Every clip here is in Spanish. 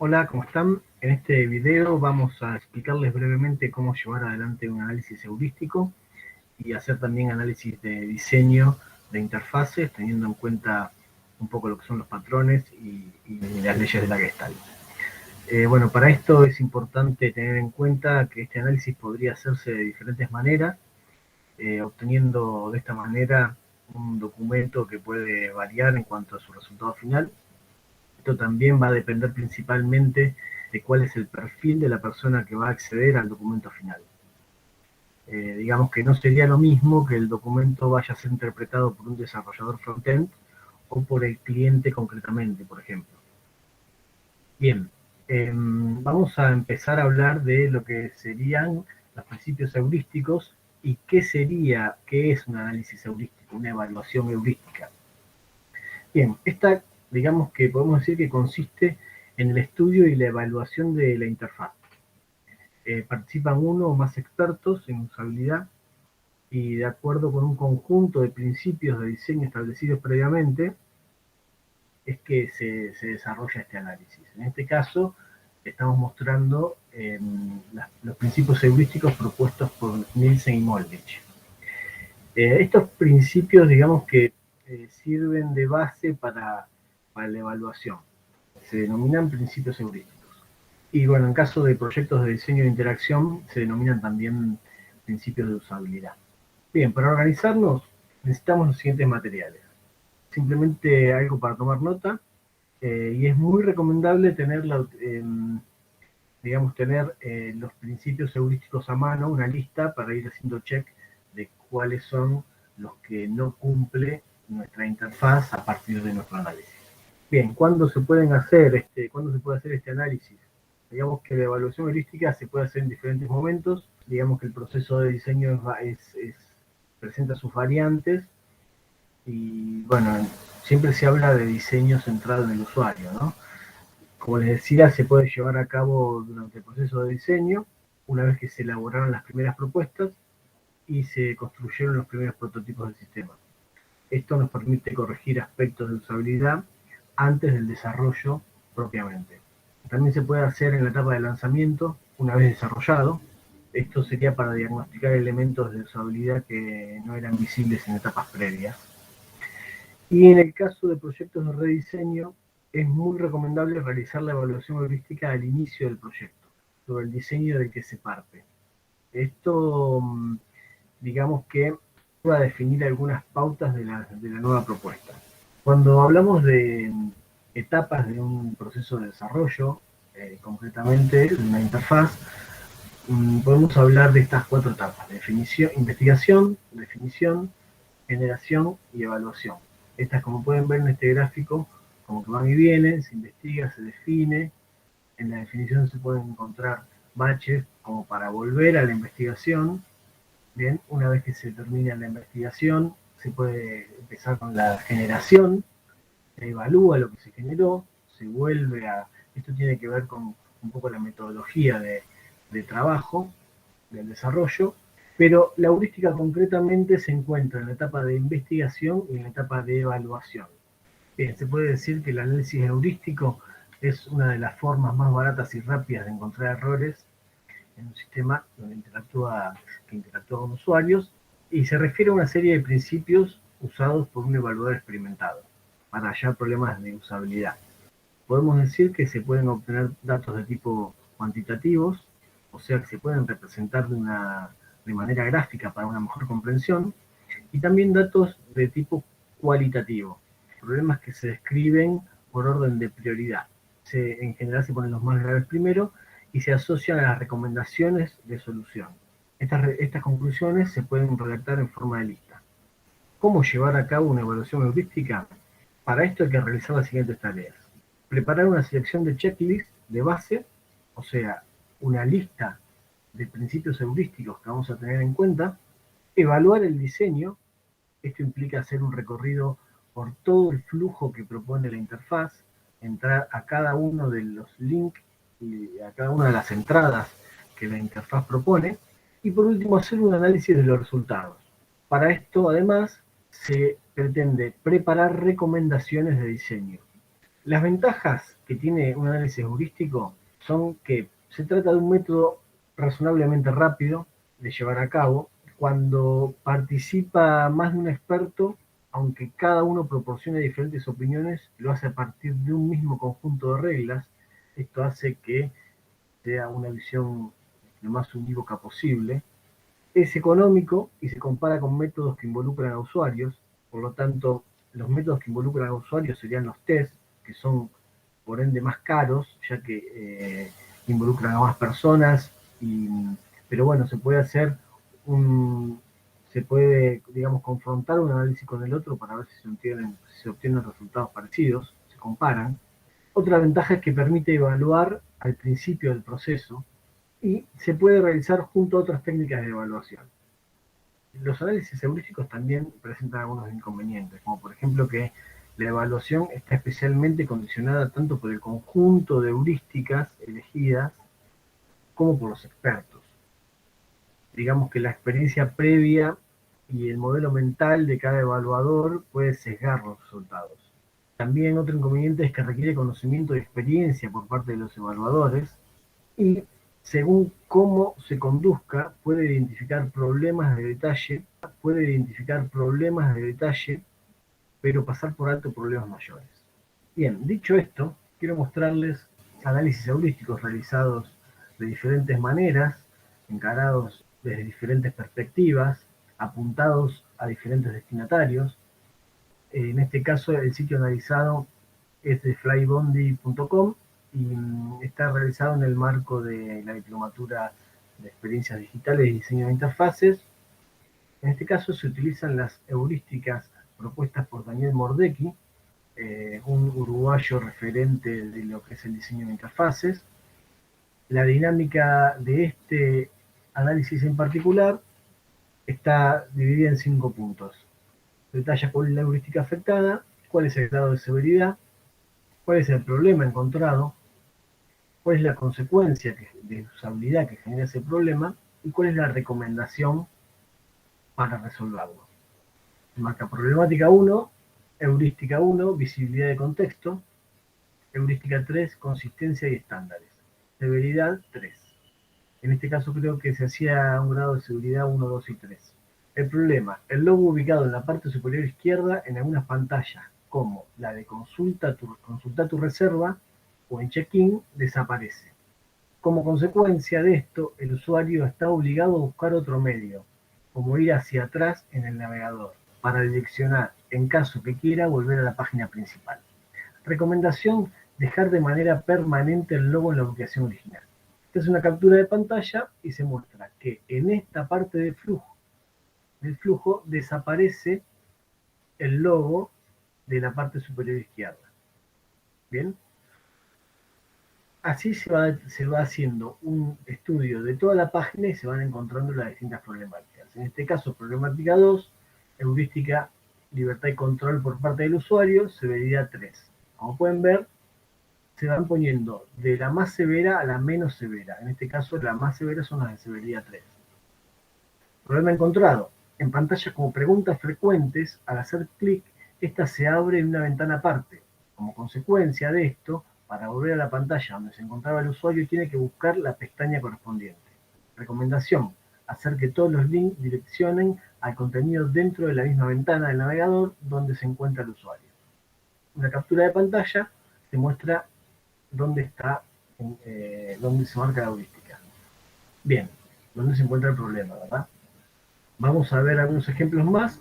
Hola, ¿cómo están? En este video vamos a explicarles brevemente cómo llevar adelante un análisis heurístico y hacer también análisis de diseño de interfaces, teniendo en cuenta un poco lo que son los patrones y las leyes de la Gestalt. Bueno, para esto es importante tener en cuenta que este análisis podría hacerse de diferentes maneras, obteniendo de esta manera un documento que puede variar en cuanto a su resultado final. Esto también va a depender principalmente de cuál es el perfil de la persona que va a acceder al documento final. Digamos que no sería lo mismo que el documento vaya a ser interpretado por un desarrollador frontend o por el cliente concretamente, por ejemplo. Bien, vamos a empezar a hablar de lo que serían los principios heurísticos y qué es un análisis heurístico, una evaluación heurística. Bien, digamos que podemos decir que consiste en el estudio y la evaluación de la interfaz. Participan uno o más expertos en usabilidad y de acuerdo con un conjunto de principios de diseño establecidos previamente, es que se desarrolla este análisis. En este caso, estamos mostrando los principios heurísticos propuestos por Nielsen y Moldich. Estos principios, digamos que sirven de base para la evaluación. Se denominan principios heurísticos. Y bueno, en caso de proyectos de diseño de interacción, se denominan también principios de usabilidad. Bien, para organizarnos necesitamos los siguientes materiales. Simplemente algo para tomar nota, y es muy recomendable tener, los principios heurísticos a mano, una lista para ir haciendo check de cuáles son los que no cumple nuestra interfaz a partir de nuestro análisis. Bien, ¿cuándo se puede hacer este análisis? Digamos que la evaluación heurística se puede hacer en diferentes momentos. Digamos que el proceso de diseño presenta sus variantes y, bueno, siempre se habla de diseño centrado en el usuario, ¿no? Como les decía, se puede llevar a cabo durante el proceso de diseño, una vez que se elaboraron las primeras propuestas y se construyeron los primeros prototipos del sistema. Esto nos permite corregir aspectos de usabilidad antes del desarrollo propiamente. También se puede hacer en la etapa de lanzamiento, una vez desarrollado. Esto sería para diagnosticar elementos de usabilidad que no eran visibles en etapas previas. Y en el caso de proyectos de rediseño, es muy recomendable realizar la evaluación heurística al inicio del proyecto, sobre el diseño del que se parte. Esto, digamos que va a definir algunas pautas de la nueva propuesta. Cuando hablamos de etapas de un proceso de desarrollo, concretamente de una interfaz, podemos hablar de estas 4 etapas: investigación, definición, generación y evaluación. Estas, como pueden ver en este gráfico, como que van y vienen, se investiga, se define. En la definición se pueden encontrar baches como para volver a la investigación. Bien, una vez que se termina la investigación, se puede empezar con la generación, se evalúa lo que se generó, se vuelve a... Esto tiene que ver con un poco la metodología de trabajo, del desarrollo, pero la heurística concretamente se encuentra en la etapa de investigación y en la etapa de evaluación. Bien, se puede decir que el análisis heurístico es una de las formas más baratas y rápidas de encontrar errores en un sistema que interactúa con usuarios, y se refiere a una serie de principios usados por un evaluador experimentado para hallar problemas de usabilidad. Podemos decir que se pueden obtener datos de tipo cuantitativos, o sea que se pueden representar de manera gráfica para una mejor comprensión, y también datos de tipo cualitativo, problemas que se describen por orden de prioridad. En general se ponen los más graves primero y se asocian a las recomendaciones de solución. Estas conclusiones se pueden redactar en forma de lista. ¿Cómo llevar a cabo una evaluación heurística? Para esto hay que realizar las siguientes tareas: preparar una selección de checklist de base, o sea, una lista de principios heurísticos que vamos a tener en cuenta; evaluar el diseño. Esto implica hacer un recorrido por todo el flujo que propone la interfaz, entrar a cada uno de los links y a cada una de las entradas que la interfaz propone, y por último hacer un análisis de los resultados. Para esto, además, se pretende preparar recomendaciones de diseño. Las ventajas que tiene un análisis heurístico son que se trata de un método razonablemente rápido de llevar a cabo. Cuando participa más de un experto, aunque cada uno proporcione diferentes opiniones, lo hace a partir de un mismo conjunto de reglas. Esto hace que sea una visión lo más unívoca posible. Es económico y se compara con métodos que involucran a usuarios. Por lo tanto, los métodos que involucran a usuarios serían los test, que son por ende más caros, ya que involucran a más personas, pero bueno, se puede hacer se puede, digamos, confrontar un análisis con el otro para ver si se obtienen resultados parecidos, se comparan. Otra ventaja es que permite evaluar al principio del proceso y se puede realizar junto a otras técnicas de evaluación. Los análisis heurísticos también presentan algunos inconvenientes, como por ejemplo que la evaluación está especialmente condicionada tanto por el conjunto de heurísticas elegidas como por los expertos. Digamos que la experiencia previa y el modelo mental de cada evaluador puede sesgar los resultados. También otro inconveniente es que requiere conocimiento y experiencia por parte de los evaluadores y según cómo se conduzca puede identificar problemas de detalle, pero pasar por alto problemas mayores. Bien, dicho esto, quiero mostrarles análisis heurísticos realizados de diferentes maneras, encarados desde diferentes perspectivas, apuntados a diferentes destinatarios. En este caso, el sitio analizado es de flybondi.com y está realizado en el marco de la diplomatura de experiencias digitales y diseño de interfaces. En este caso se utilizan las heurísticas propuestas por Daniel Mordecki, un uruguayo referente de lo que es el diseño de interfaces. La dinámica de este análisis en particular está dividida en 5 puntos. Detalla cuál es la heurística afectada, cuál es el grado de severidad, cuál es el problema encontrado, cuál es la consecuencia de usabilidad que genera ese problema y cuál es la recomendación para resolverlo. Marca problemática 1, heurística 1, visibilidad de contexto, heurística 3, consistencia y estándares, severidad 3. En este caso creo que se hacía un grado de seguridad 1, 2 y 3. El problema, el logo ubicado en la parte superior izquierda en algunas pantallas, como la de consulta tu reserva o en check-in, desaparece. Como consecuencia de esto, el usuario está obligado a buscar otro medio, como ir hacia atrás en el navegador, para direccionar en caso que quiera volver a la página principal. Recomendación, dejar de manera permanente el logo en la ubicación original. Esta es una captura de pantalla y se muestra que en esta parte del flujo desaparece el logo de la parte superior izquierda. Bien. Así se va haciendo un estudio de toda la página y se van encontrando las distintas problemáticas. En este caso, problemática 2, heurística, libertad y control por parte del usuario, severidad 3. Como pueden ver, se van poniendo de la más severa a la menos severa. En este caso, la más severa son las de severidad 3. Problema encontrado. En pantallas como preguntas frecuentes, al hacer clic, esta se abre en una ventana aparte. Como consecuencia de esto, para volver a la pantalla donde se encontraba el usuario, tiene que buscar la pestaña correspondiente. Recomendación: hacer que todos los links direccionen al contenido dentro de la misma ventana del navegador donde se encuentra el usuario. Una captura de pantalla te muestra dónde se marca la heurística. Bien, dónde se encuentra el problema, ¿verdad? Vamos a ver algunos ejemplos más.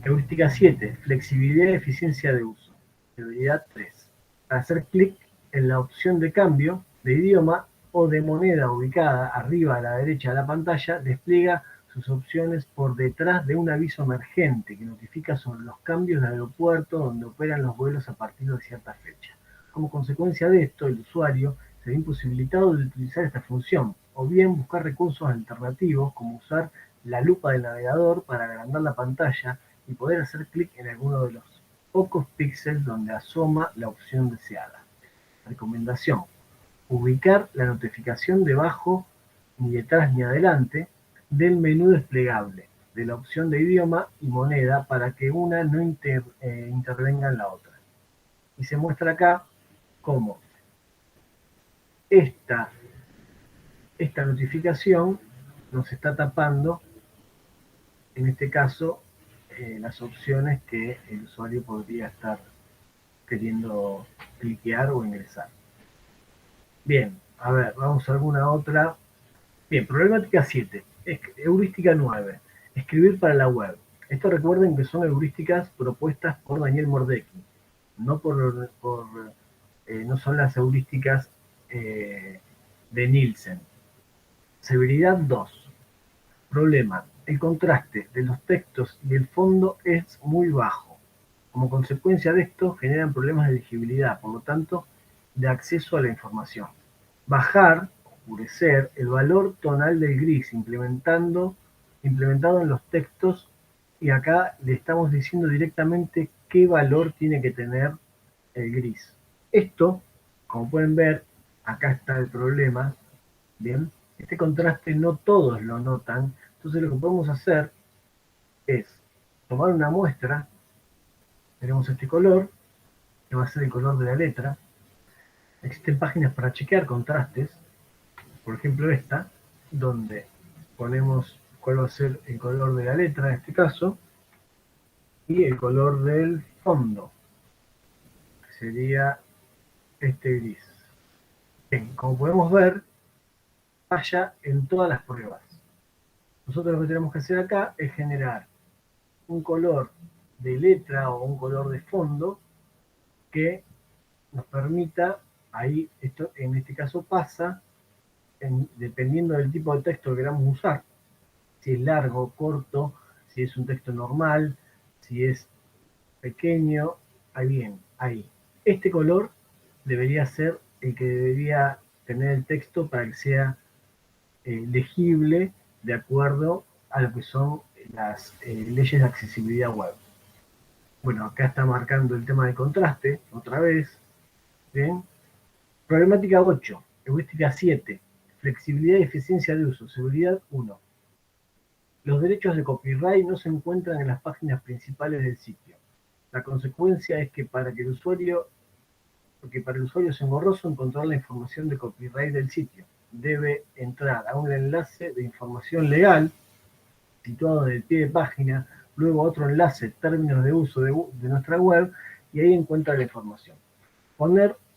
Heurística 7, flexibilidad y eficiencia de uso. Severidad 3. Al hacer clic en la opción de cambio de idioma o de moneda ubicada arriba a la derecha de la pantalla, despliega sus opciones por detrás de un aviso emergente que notifica sobre los cambios de aeropuerto donde operan los vuelos a partir de cierta fecha. Como consecuencia de esto, el usuario se ve imposibilitado de utilizar esta función, o bien buscar recursos alternativos como usar la lupa del navegador para agrandar la pantalla y poder hacer clic en alguno de los pocos píxeles donde asoma la opción deseada. Recomendación: ubicar la notificación debajo, ni detrás ni adelante, del menú desplegable, de la opción de idioma y moneda para que una no intervenga en la otra. Y se muestra acá cómo esta notificación nos está tapando, en este caso, las opciones que el usuario podría estar queriendo cliquear o ingresar. Bien, a ver, vamos a alguna otra. Bien, problemática 7, heurística 9, escribir para la web. Esto recuerden que son heurísticas propuestas por Daniel Mordecki, no no son las heurísticas de Nielsen. Severidad 2. Problema. El contraste de los textos y el fondo es muy bajo. Como consecuencia de esto, generan problemas de legibilidad, por lo tanto, de acceso a la información. Bajar, oscurecer, el valor tonal del gris, implementado en los textos, y acá le estamos diciendo directamente qué valor tiene que tener el gris. Esto, como pueden ver, acá está el problema, ¿bien? Este contraste no todos lo notan, entonces lo que podemos hacer es tomar una muestra, tenemos este color, que va a ser el color de la letra. Existen páginas para chequear contrastes, por ejemplo esta, donde ponemos cuál va a ser el color de la letra en este caso, y el color del fondo, que sería este gris. Bien, como podemos ver, falla en todas las pruebas. Nosotros lo que tenemos que hacer acá es generar un color de letra o un color de fondo que nos permita, ahí esto en este caso pasa, dependiendo del tipo de texto que queramos usar, si es largo, corto, si es un texto normal, si es pequeño, ahí bien, ahí. Este color debería ser el que debería tener el texto para que sea legible de acuerdo a lo que son las leyes de accesibilidad web. Bueno, acá está marcando el tema del contraste, otra vez. Bien. Problemática 8, heurística 7, flexibilidad y eficiencia de uso, seguridad 1. Los derechos de copyright no se encuentran en las páginas principales del sitio. La consecuencia es que para el usuario es engorroso encontrar la información de copyright del sitio. Debe entrar a un enlace de información legal situado en el pie de página, luego otro enlace, términos de uso de nuestra web, y ahí encuentra la información.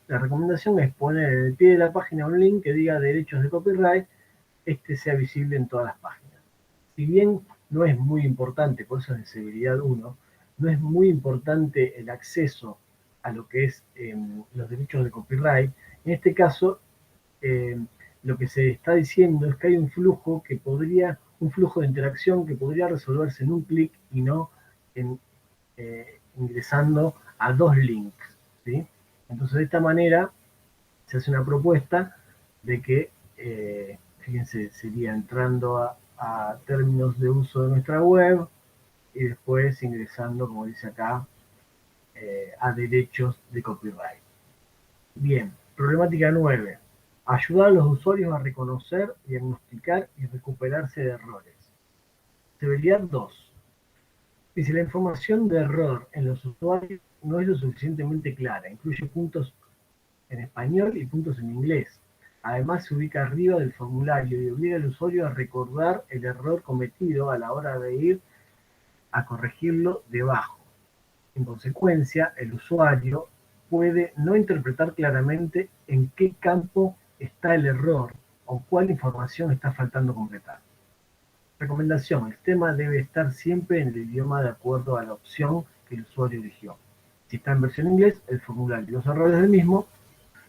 La recomendación es poner en el pie de la página un link que diga derechos de copyright, sea visible en todas las páginas. Si bien no es muy importante, por eso es de severidad 1, no es muy importante el acceso a lo que es los derechos de copyright, en este caso lo que se está diciendo es que hay un flujo de interacción que podría resolverse en un clic y no ingresando a 2 links, ¿sí? Entonces de esta manera se hace una propuesta de que, fíjense, sería entrando a términos de uso de nuestra web y después ingresando, como dice acá, a derechos de copyright. Bien, problemática 9. Ayudar a los usuarios a reconocer, diagnosticar y recuperarse de errores. Severidad 2. Y si la información de error en los usuarios no es lo suficientemente clara, incluye puntos en español y puntos en inglés. Además se ubica arriba del formulario y obliga al usuario a recordar el error cometido a la hora de ir a corregirlo debajo. En consecuencia, el usuario puede no interpretar claramente en qué campo está el error o cuál información está faltando completar. Recomendación: el tema debe estar siempre en el idioma de acuerdo a la opción que el usuario eligió. Si está en versión inglés, el formulario y los errores del mismo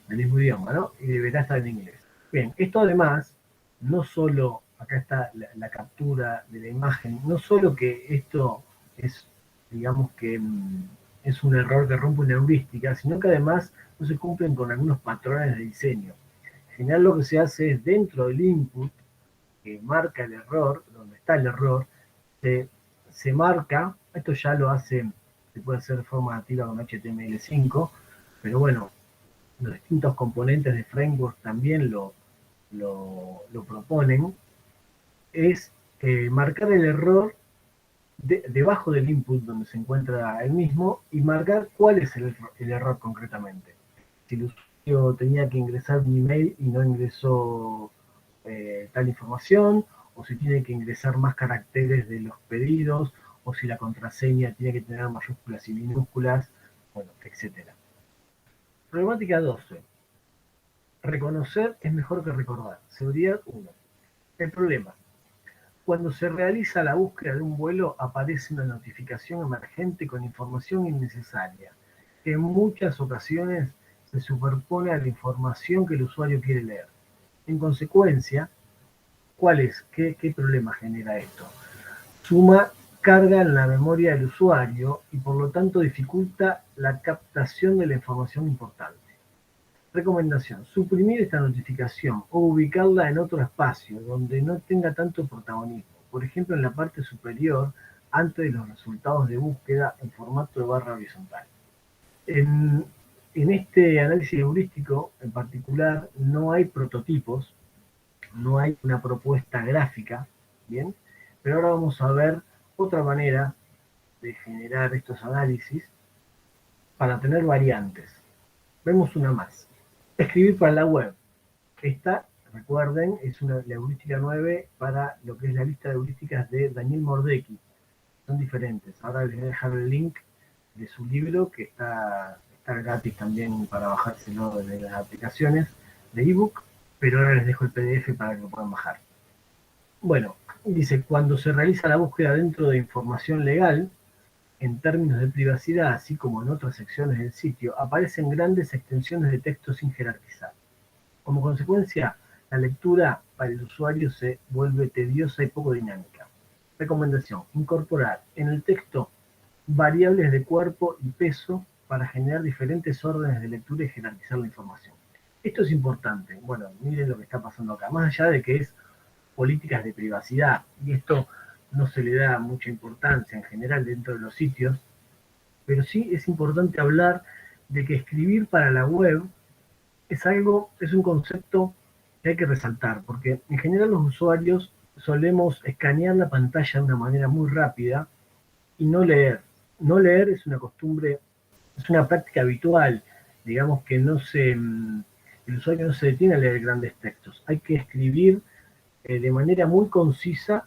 idioma, ¿no? Y deberá estar en inglés. Bien, esto además, no solo, acá está la captura de la imagen, no solo que esto es, digamos que es un error que rompe una heurística, sino que además no se cumplen con algunos patrones de diseño. En general lo que se hace es dentro del input que marca el error, donde está el error, se marca, esto ya lo hace, se puede hacer de forma nativa con HTML5, pero bueno, los distintos componentes de framework también lo proponen, es marcar el error debajo del input donde se encuentra el mismo y marcar cuál es el error concretamente. Si el usuario tenía que ingresar un email y no ingresó tal información, o si tiene que ingresar más caracteres de los pedidos, o si la contraseña tiene que tener mayúsculas y minúsculas, bueno, etcétera. Problemática 12. Reconocer es mejor que recordar. Seguridad 1. El problema. Cuando se realiza la búsqueda de un vuelo, aparece una notificación emergente con información innecesaria, que en muchas ocasiones se superpone a la información que el usuario quiere leer. En consecuencia, ¿qué problema genera esto? Suma carga en la memoria del usuario y por lo tanto dificulta la captación de la información importante. Recomendación: suprimir esta notificación o ubicarla en otro espacio donde no tenga tanto protagonismo, por ejemplo en la parte superior antes de los resultados de búsqueda en formato de barra horizontal. En este análisis heurístico en particular no hay prototipos, no hay una propuesta gráfica, ¿bien? Pero ahora vamos a ver otra manera de generar estos análisis para tener variantes. Vemos una más. Escribir para la web. Esta, recuerden, es la heurística 9 para lo que es la lista de heurísticas de Daniel Mordecki. Son diferentes. Ahora les voy a dejar el link de su libro, que está gratis también para bajárselo de las aplicaciones de ebook, pero ahora les dejo el PDF para que lo puedan bajar. Bueno, dice, cuando se realiza la búsqueda dentro de información legal, en términos de privacidad, así como en otras secciones del sitio, aparecen grandes extensiones de texto sin jerarquizar. Como consecuencia, la lectura para el usuario se vuelve tediosa y poco dinámica. Recomendación: incorporar en el texto variables de cuerpo y peso para generar diferentes órdenes de lectura y jerarquizar la información. Esto es importante. Bueno, miren lo que está pasando acá. Más allá de que es políticas de privacidad, y esto no se le da mucha importancia en general dentro de los sitios, pero sí es importante hablar de que escribir para la web es un concepto que hay que resaltar, porque en general los usuarios solemos escanear la pantalla de una manera muy rápida y no leer. No leer es una costumbre, es una práctica habitual, digamos que el usuario no se detiene a leer grandes textos, hay que escribir de manera muy concisa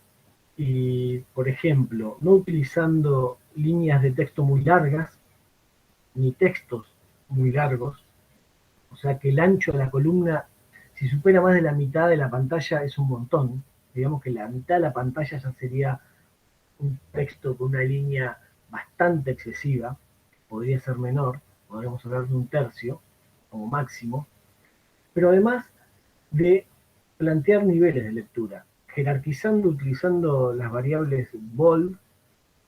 y, por ejemplo, no utilizando líneas de texto muy largas, ni textos muy largos, o sea que el ancho de la columna, si supera más de la mitad de la pantalla, es un montón. Digamos que la mitad de la pantalla ya sería un texto con una línea bastante excesiva, podría ser menor, podríamos hablar de un tercio como máximo, pero además de plantear niveles de lectura, jerarquizando, utilizando las variables bold,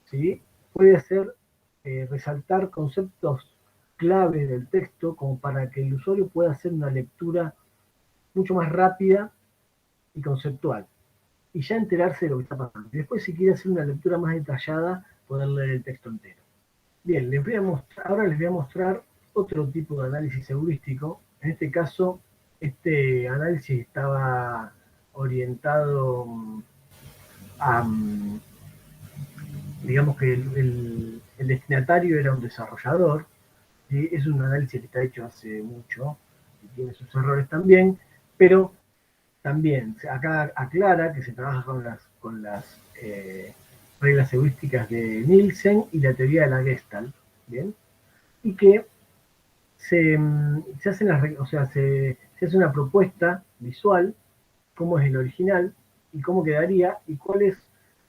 ¿sí? Puede hacer resaltar conceptos clave del texto como para que el usuario pueda hacer una lectura mucho más rápida y conceptual, y ya enterarse de lo que está pasando. Y después, si quiere hacer una lectura más detallada, poder leer el texto entero. Bien, ahora les voy a mostrar otro tipo de análisis heurístico. En este caso, este análisis estaba orientado a, digamos que el destinatario era un desarrollador, ¿sí? Es un análisis que está hecho hace mucho y tiene sus errores también, pero también acá aclara que se trabaja con las reglas heurísticas de Nielsen y la teoría de la Gestalt, ¿bien? Y que se hacen se hace una propuesta visual, cómo es el original y cómo quedaría y cuáles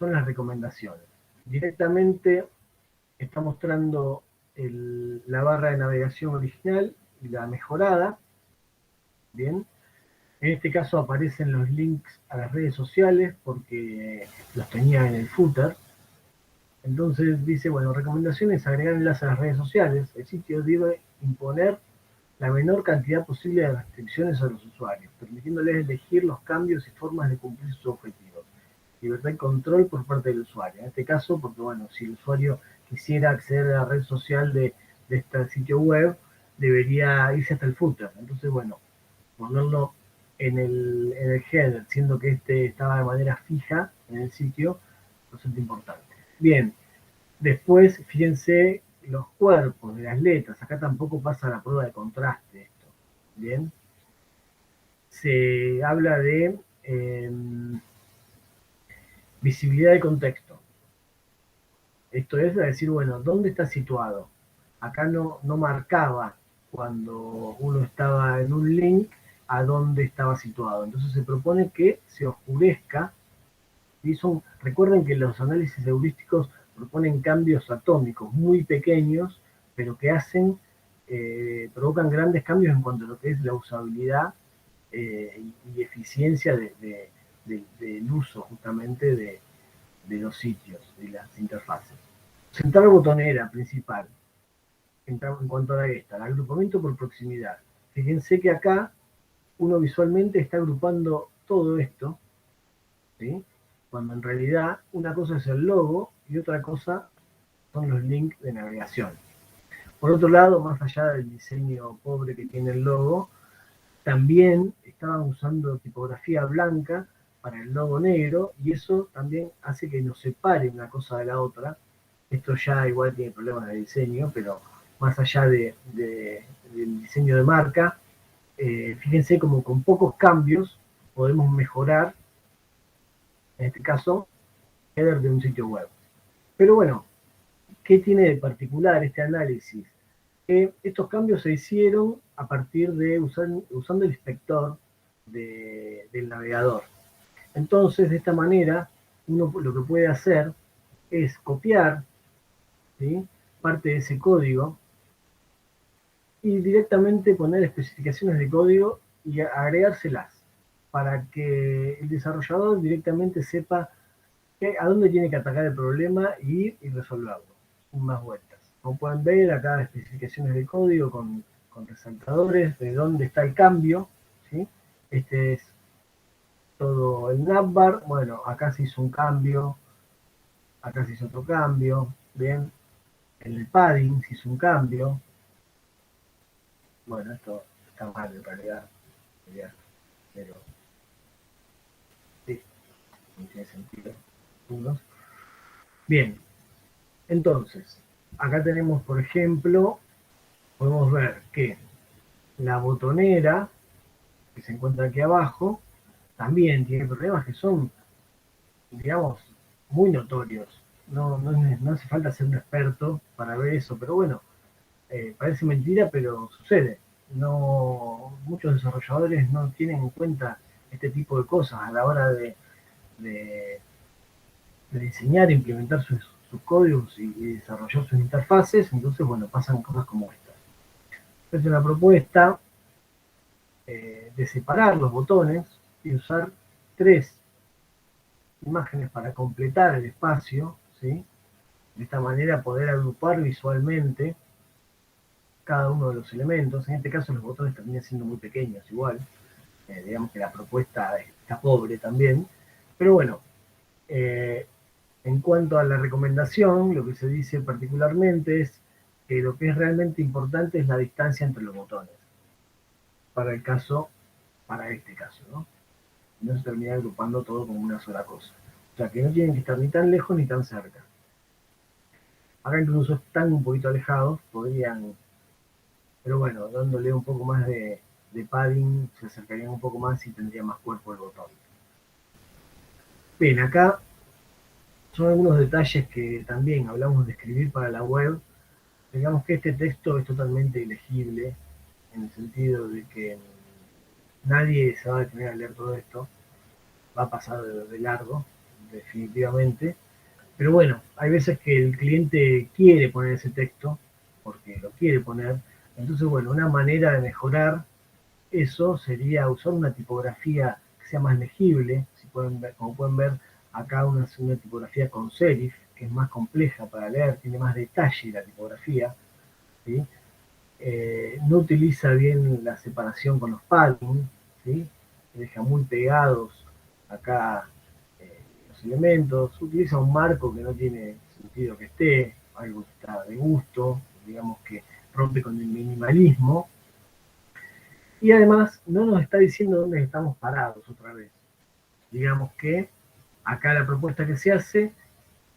son las recomendaciones. Directamente está mostrando la barra de navegación original y la mejorada, ¿bien? En este caso aparecen los links a las redes sociales porque los tenía en el footer. Entonces dice, bueno, recomendaciones: agregar enlaces a las redes sociales. El sitio debe imponer la menor cantidad posible de restricciones a los usuarios, permitiéndoles elegir los cambios y formas de cumplir sus objetivos. Libertad y control por parte del usuario. En este caso, porque bueno, si el usuario quisiera acceder a la red social de este sitio web, debería irse hasta el footer. Entonces, bueno, ponerlo en el header, siendo que este estaba de manera fija en el sitio, bastante importante. Bien, después, fíjense los cuerpos de las letras. Acá tampoco pasa la prueba de contraste esto. Bien. Se habla de visibilidad de contexto. Esto es decir, bueno, ¿dónde está situado? Acá no marcaba cuando uno estaba en un link a dónde estaba situado. Entonces se propone que se oscurezca. ¿Sí? Recuerden que los análisis heurísticos proponen cambios atómicos muy pequeños, pero que provocan grandes cambios en cuanto a lo que es la usabilidad y eficiencia del uso justamente de los sitios, de las interfaces. Central botonera principal, en cuanto a esta, el agrupamiento por proximidad. Fíjense que acá uno visualmente está agrupando todo esto, ¿sí? Cuando en realidad una cosa es el logo y otra cosa son los links de navegación. Por otro lado, más allá del diseño pobre que tiene el logo, también estaban usando tipografía blanca para el logo negro y eso también hace que nos separe una cosa de la otra. Esto ya igual tiene problemas de diseño, pero más allá del diseño de marca, fíjense como con pocos cambios podemos mejorar, en este caso, el header de un sitio web. Pero bueno, ¿qué tiene de particular este análisis? Estos cambios se hicieron a partir de usando el inspector del navegador. Entonces, de esta manera, uno lo que puede hacer es copiar, ¿sí?, parte de ese código y directamente poner especificaciones de código y agregárselas para que el desarrollador directamente sepa a dónde tiene que atacar el problema y resolverlo, sin más vueltas. Como pueden ver, acá especificaciones de código con resaltadores de dónde está el cambio, ¿sí? Este es todo el navbar. Bueno, acá se hizo un cambio, acá se hizo otro cambio, bien, en el padding se hizo un cambio. Bueno, esto está mal en realidad, pero sí, no tiene sentido. Bien, entonces, acá tenemos, por ejemplo, podemos ver que la botonera, que se encuentra aquí abajo, también tiene problemas que son, digamos, muy notorios. No hace falta ser un experto para ver eso, pero bueno, parece mentira, pero sucede. Muchos desarrolladores no tienen en cuenta este tipo de cosas a la hora de diseñar e implementar sus códigos y desarrollar sus interfaces. Entonces, bueno, pasan cosas como esta. Es una propuesta de separar los botones y usar 3 imágenes para completar el espacio, ¿sí? De esta manera poder agrupar visualmente cada uno de los elementos. En este caso los botones terminan siendo muy pequeños igual. Digamos que la propuesta está pobre también. Pero bueno, en cuanto a la recomendación, lo que se dice particularmente es que lo que es realmente importante es la distancia entre los botones. Para este caso, ¿no? No se termina agrupando todo como una sola cosa. O sea, que no tienen que estar ni tan lejos ni tan cerca. Acá incluso están un poquito alejados, podrían, pero bueno, dándole un poco más de padding, se acercarían un poco más y tendría más cuerpo el botón. Bien, acá son algunos detalles que también hablamos de escribir para la web. Digamos que este texto es totalmente ilegible, en el sentido de que nadie se va a detener a leer todo esto, va a pasar de largo, definitivamente. Pero bueno, hay veces que el cliente quiere poner ese texto, porque lo quiere poner. Entonces, bueno, una manera de mejorar eso sería usar una tipografía que sea más legible. Si pueden ver, como pueden ver, acá una tipografía con serif, que es más compleja para leer, tiene más detalle la tipografía, ¿sí? No utiliza bien la separación con los padding, ¿sí? Deja muy pegados acá los elementos, utiliza un marco que no tiene sentido que esté, algo que está de gusto, digamos que rompe con el minimalismo, y además no nos está diciendo dónde estamos parados otra vez. Digamos que acá la propuesta que se hace,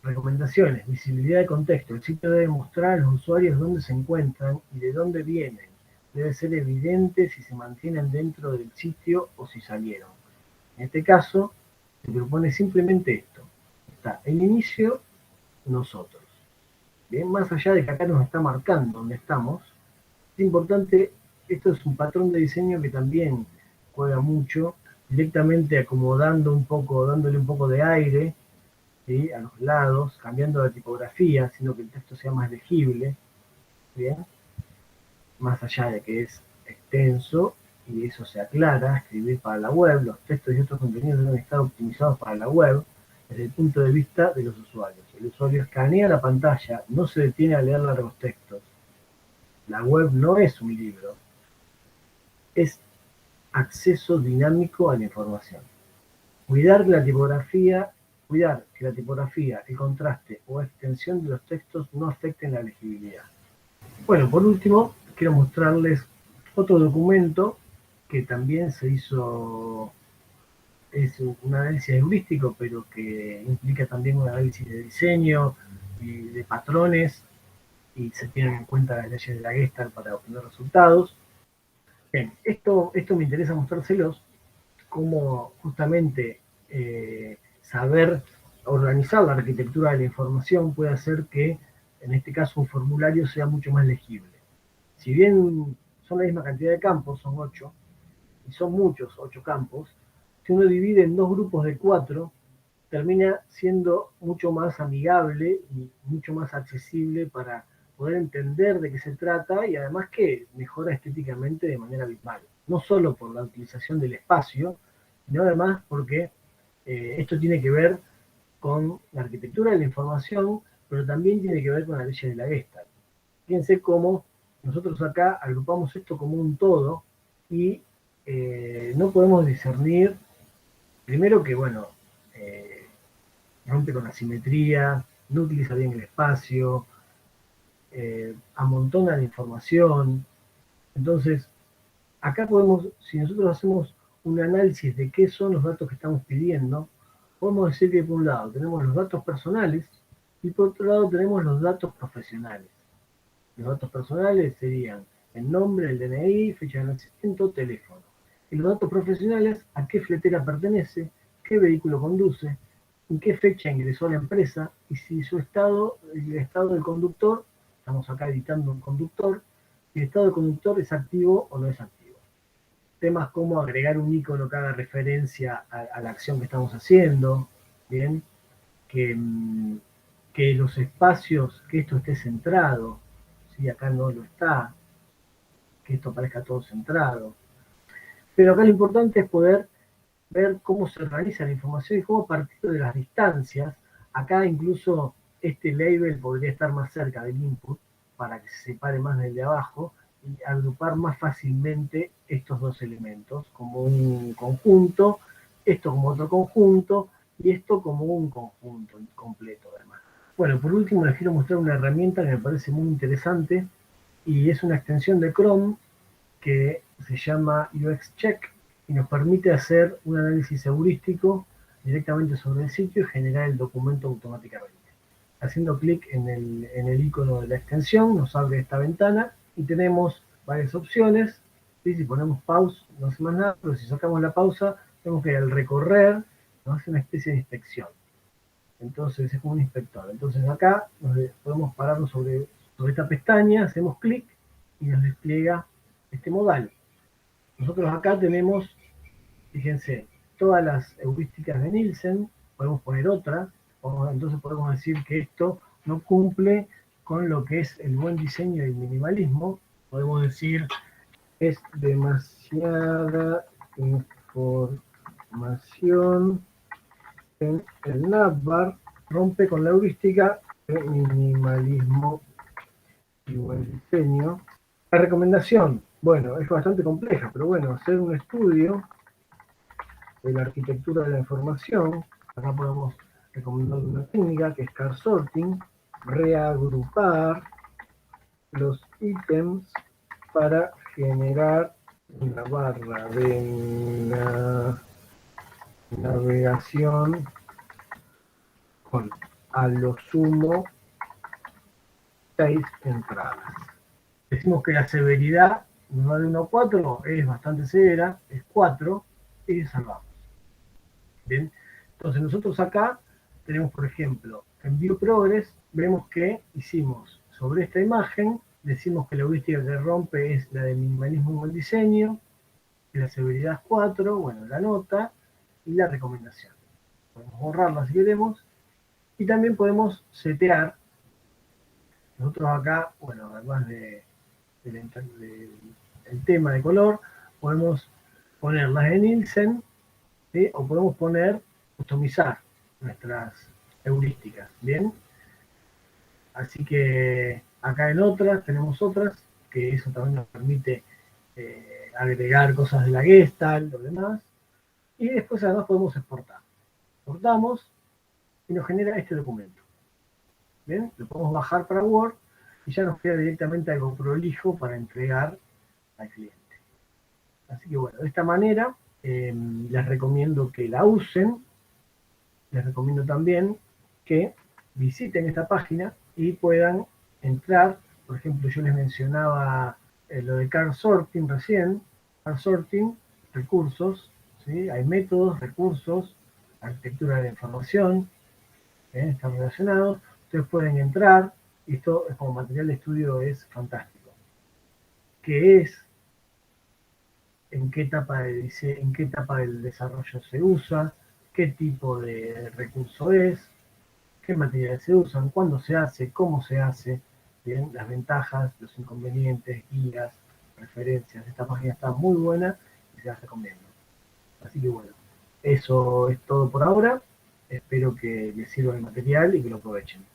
recomendaciones, visibilidad de contexto. El sitio debe mostrar a los usuarios dónde se encuentran y de dónde vienen. debe ser evidente si se mantienen dentro del sitio o si salieron. En este caso, se propone simplemente esto. Está el inicio, nosotros. Bien, más allá de que acá nos está marcando dónde estamos, es importante, esto es un patrón de diseño que también juega mucho, directamente acomodando un poco, dándole un poco de aire, ¿sí?, a los lados, cambiando la tipografía, haciendo que el texto sea más legible, ¿bien? Más allá de que es extenso, y eso se aclara, escribir para la web, los textos y otros contenidos deben estar optimizados para la web, desde el punto de vista de los usuarios. El usuario escanea la pantalla, no se detiene a leer largos textos. La web no es un libro, es acceso dinámico a la información. Cuidar que la tipografía, el contraste o extensión de los textos no afecten la legibilidad. Bueno, por último, quiero mostrarles otro documento que también se hizo, es un análisis heurístico, pero que implica también un análisis de diseño y de patrones, y se tienen en cuenta las leyes de la Gestalt para obtener resultados. Bien, esto me interesa mostrárselos, cómo justamente saber organizar la arquitectura de la información puede hacer que, en este caso, un formulario sea mucho más legible. Si bien son la misma cantidad de campos, son 8, y son muchos 8 campos, si uno divide en 2 grupos de 4, termina siendo mucho más amigable y mucho más accesible para poder entender de qué se trata, y además que mejora estéticamente de manera abismal. No solo por la utilización del espacio, sino además porque esto tiene que ver con la arquitectura de la información, pero también tiene que ver con la ley de la Gestalt. Fíjense cómo nosotros acá agrupamos esto como un todo y no podemos discernir, primero que, bueno, rompe con la simetría, no utiliza bien el espacio, amontona la información. Entonces, acá podemos, si nosotros hacemos un análisis de qué son los datos que estamos pidiendo, podemos decir que por un lado tenemos los datos personales y por otro lado tenemos los datos profesionales. Los datos personales serían el nombre, el DNI, fecha de nacimiento, teléfono. Y los datos profesionales, a qué fletera pertenece, qué vehículo conduce, en qué fecha ingresó a la empresa y si su estado, el estado del conductor, estamos acá editando un conductor, si el estado del conductor es activo o no es activo. Temas como agregar un icono que haga referencia a la acción que estamos haciendo, ¿bien? Que los espacios, que esto esté centrado, ¿sí? Acá no lo está, que esto parezca todo centrado. Pero acá lo importante es poder ver cómo se organiza la información y cómo, a partir de las distancias, acá incluso este label podría estar más cerca del input para que se separe más del de abajo y agrupar más fácilmente estos dos elementos como un conjunto, esto como otro conjunto y esto como un conjunto completo además. Bueno, por último les quiero mostrar una herramienta que me parece muy interesante y es una extensión de Chrome que se llama UX Check y nos permite hacer un análisis heurístico directamente sobre el sitio y generar el documento automáticamente. Haciendo clic en el icono de la extensión nos abre esta ventana y tenemos varias opciones. ¿Sí? Si ponemos pause no hace más nada, pero si sacamos la pausa vemos que al recorrer nos hace una especie de inspección. Entonces es como un inspector. Entonces acá podemos pararnos sobre esta pestaña, hacemos clic y nos despliega este modal. Nosotros acá tenemos, fíjense, todas las heurísticas de Nielsen, podemos poner otras, entonces podemos decir que esto no cumple con lo que es el buen diseño y el minimalismo. Podemos decir es demasiada información en el navbar, rompe con la heurística de minimalismo y buen diseño. La recomendación, bueno, es bastante compleja, pero bueno, hacer un estudio de la arquitectura de la información. Acá podemos recomendar una técnica que es card sorting, reagrupar los ítems para generar una barra de navegación con a lo sumo 6 entradas. Decimos que la severidad nos da de 1 a 4, es bastante severa, es 4, y salvamos. Bien, entonces nosotros acá tenemos, por ejemplo, en View Progress, vemos que hicimos sobre esta imagen, decimos que la heurística que rompe es la de minimalismo en el diseño, la severidad es 4, bueno, la nota y la recomendación. Podemos borrarla si queremos, y también podemos setear. Nosotros acá, bueno, además del tema de color, podemos poner las de Nielsen, ¿sí? O podemos customizar nuestras heurísticas, ¿bien? Así que acá en otras, tenemos otras, que eso también nos permite agregar cosas de la Gestalt, lo demás, y después además podemos exportar. Exportamos y nos genera este documento. ¿Bien? Lo podemos bajar para Word y ya nos queda directamente algo prolijo para entregar al cliente. Así que bueno, de esta manera les recomiendo que la usen. Les recomiendo también que visiten esta página y puedan entrar. Por ejemplo, yo les mencionaba lo de Card Sorting recién. Card Sorting, recursos, ¿sí? Hay métodos, recursos, arquitectura de la información, están relacionados. Ustedes pueden entrar, y esto como material de estudio es fantástico. ¿Qué es? ¿En qué etapa del desarrollo se usa? ¿Qué tipo de recurso es? ¿Qué materiales se usan? ¿Cuándo se hace? ¿Cómo se hace? Bien, las ventajas, los inconvenientes, guías, referencias. Esta página está muy buena y se las recomiendo. Así que bueno, eso es todo por ahora. Espero que les sirva el material y que lo aprovechen.